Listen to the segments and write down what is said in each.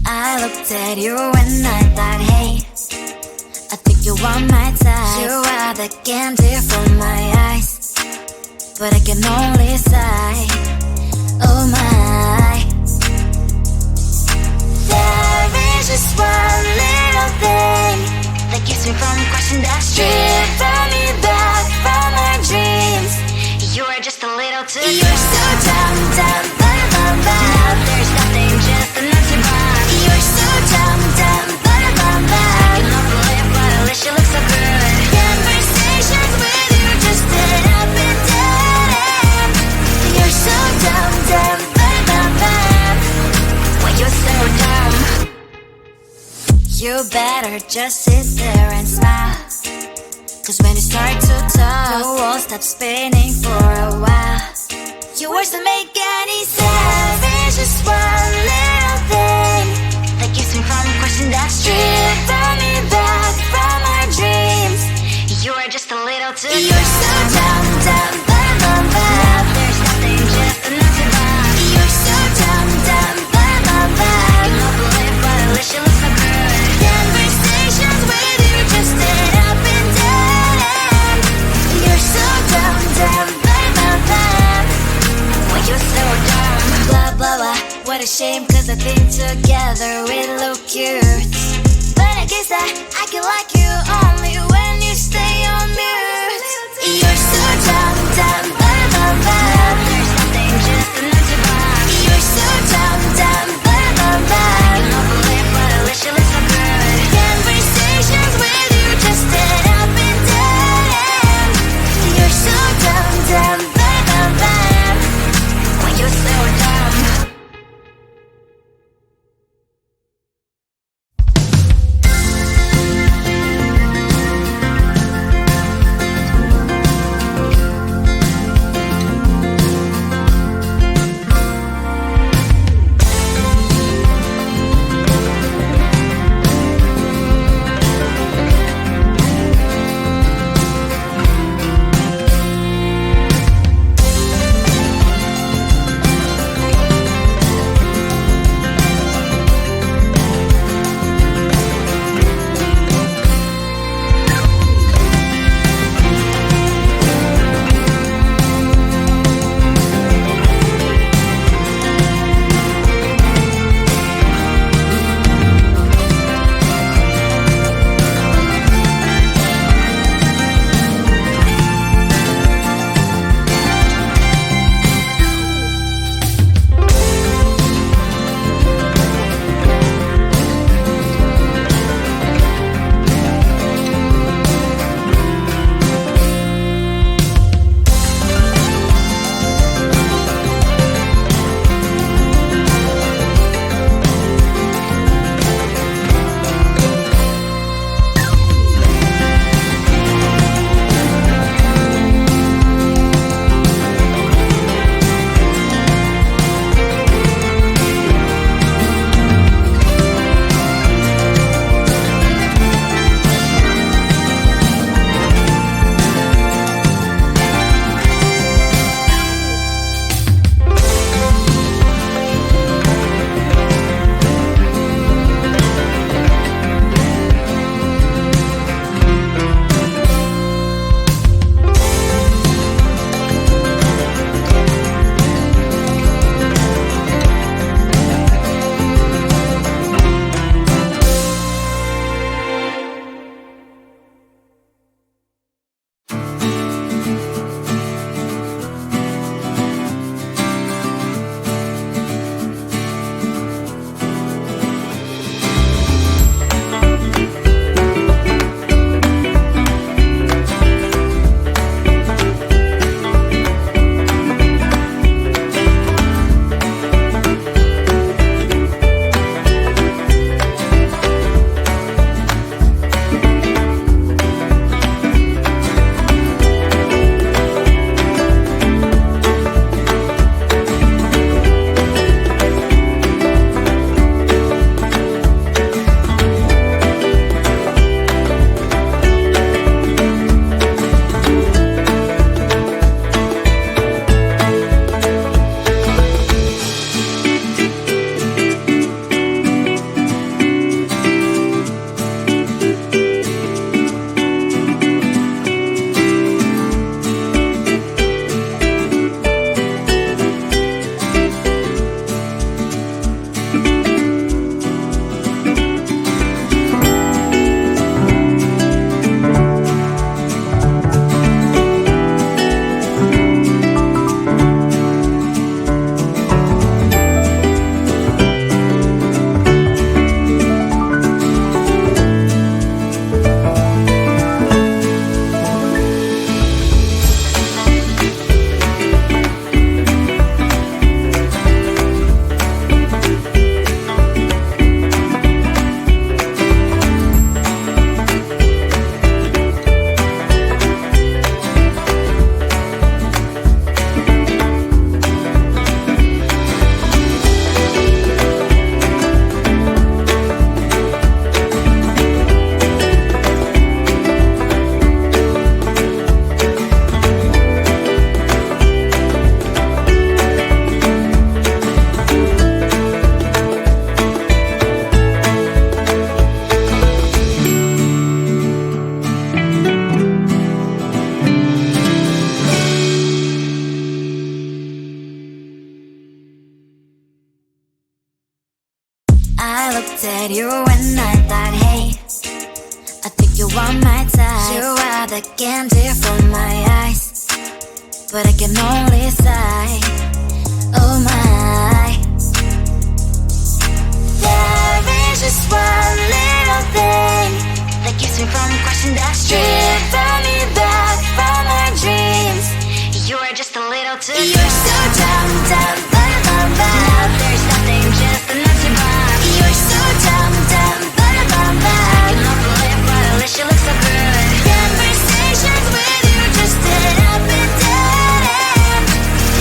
I looked at you and I thought, hey, I think you are my type. You are the candy from my eyes, but I can only sigh, oh my. There is just one little thing that keeps me from crossing that street. Drive me back from my dreams. You are just a little too close. You're so dumb, dumb, ba-da-bum-bum. Now there's nothing, just an empty bomb. You're so dumb, dumb, ba-da-bum-bum. I cannot believe, but at least you look so good. Conversations with you just end up in dead end. You're so dumb, dumb, ba-da-bum-bum. Why you're so dumb? You better just sit there and smile, 'cause when you start to talk, the world stops spinning for a while. Your words don't make any sense. There's just one little thing that keeps me from crossing that street. Drive me back from our dreams. You are just a little too close. You're so dumb, dumb, ba-da-bum-bum. Now there's nothing, just an empty bomb. You're so dumb, dumb, ba-da-bum-bum. I cannot believe, but at least you look so good. Conversations with you just end up in dead end. You're so dumb, dumb, ba-da-bum-bum. Why you're so dumb? Blah, blah, blah. What a shame, 'cause I think together we look cute. But I guess that I can like you only when you stay on mute. You're so dumb, dumb, ba-da-bum-bum. There's nothing, just an empty bomb. You're so dumb, dumb, ba-da-bum-bum. I cannot believe, but at least you look so good. Conversations with you just end up in dead end. You're so dumb, dumb, ba-da-bum-bum. Why you're so dumb? I looked at you and I thought, hey, I think you are my type. You are the candy from my eyes, but I can only sigh, oh my. There is just one little thing that keeps me from crossing that street. Drive me back from my dreams. You are just a little too close. You're so dumb, dumb, bum, bum, bum. Now there's nothing, just enough to bomb. You're so dumb, dumb, bum, bum, bum. I can believe, but at least you look so good. Conversations with you just end up in dead end.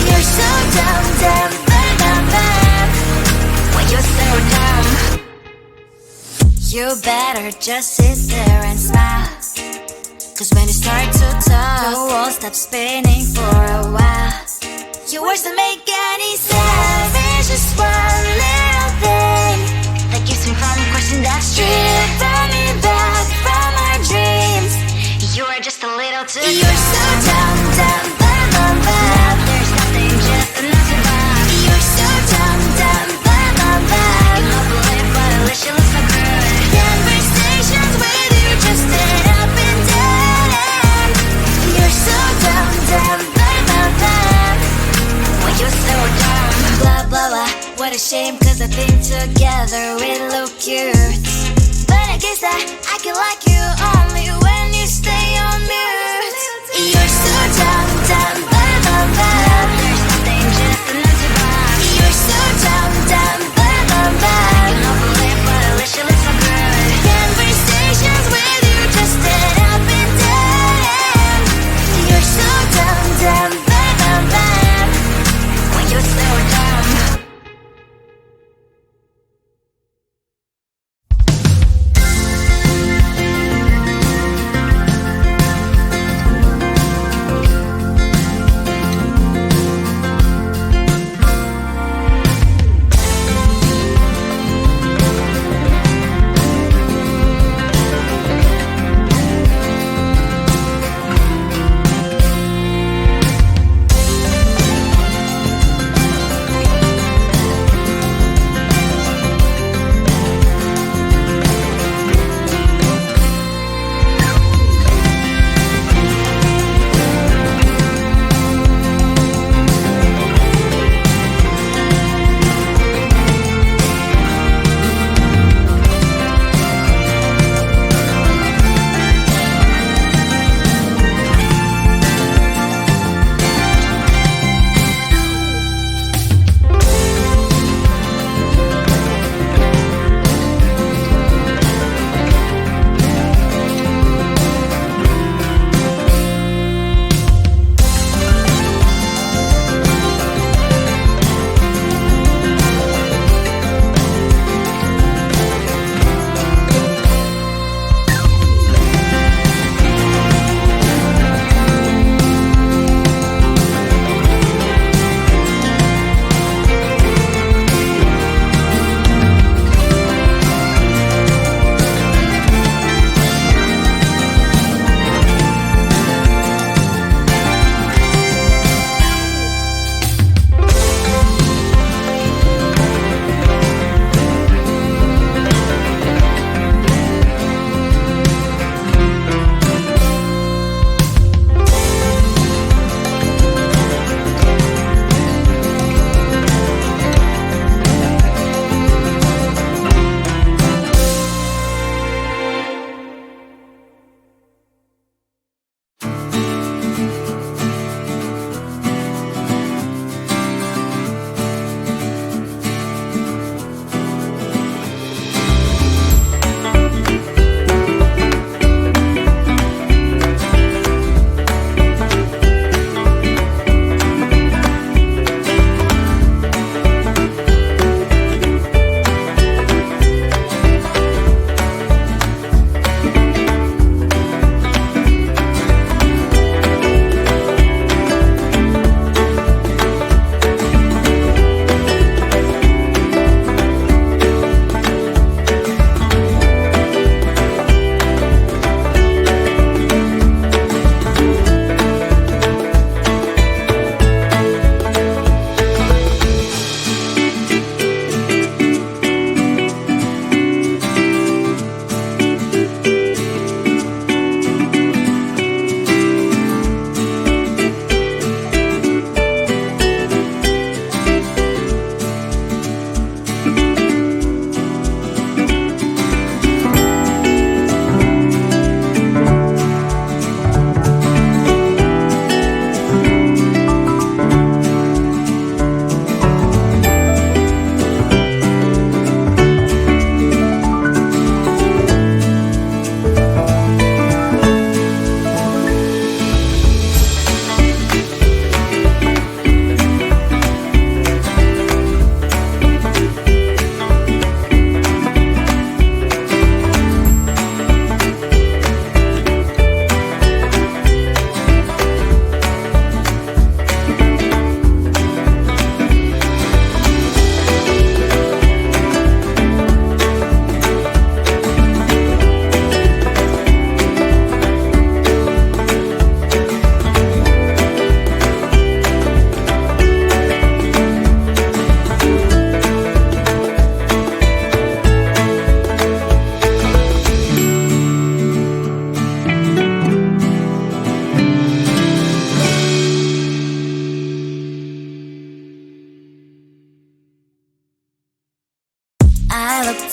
You're so dumb, dumb, bum, bum, bum. When you're so dumb, you better just sit there and smile. Cause when you start to talk, the world stops spinning for a while. Your words don't make any sense. There's just one little thing that keeps me from crossing that street. Pull me back from our dreams. You are just a little too close. You're so dumb, dumb, bum, bum, bum. Now there's nothing, just enough to bomb. You're so dumb, dumb, bum, bum, bum. I cannot believe, but at least you look so good. Conversations with you just end up in dead end. You're so dumb, dumb, bum, bum, bum. When you're so dumb, blah, blah, blah. What a shame, cause I think together we look cute. But I guess that I can like you only when you stay on mute. You're so dumb, dumb, bum, bum, bum. There's nothing, just enough to bomb. You're so dumb, dumb, bum, bum, bum. I cannot believe, but at least you look so good. Conversations with you just end up in dead end. You're so dumb, dumb, bum, bum, bum. When you're so dumb.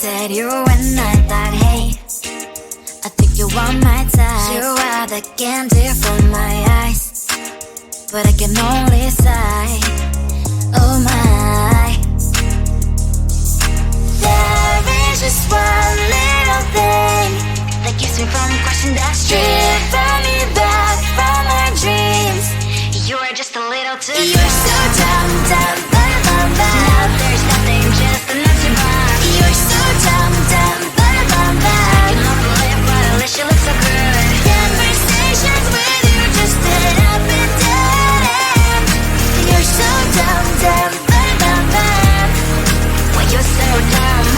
at you when I thought, hey, I think you want my time. You are the candy from my eyes, but I can only sigh, oh my. There is just one little thing that keeps me from crossing that street. Drive me back from my dreams. You are just a little too close. You're so dumb, dumb, dumb, dumb, dumb. Now there's nothing, just an empty box. You're so dumb, dumb, dumb, dumb, dumb. I can not believe, but at least you look so good. Conversations with you just end up in dead end. You're so dumb, dumb, dumb, dumb, dumb. Why you're so dumb?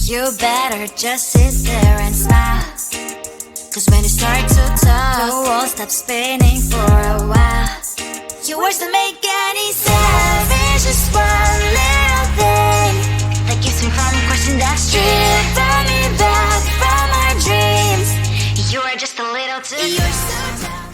You better just sit there and smile, 'cause when you start to talk, the world stops spinning for a while. Your words don't make any sense. There's just one little thing that keeps me from crossing that street. Drive me back from my dreams. You are just a little too. You're so dumb.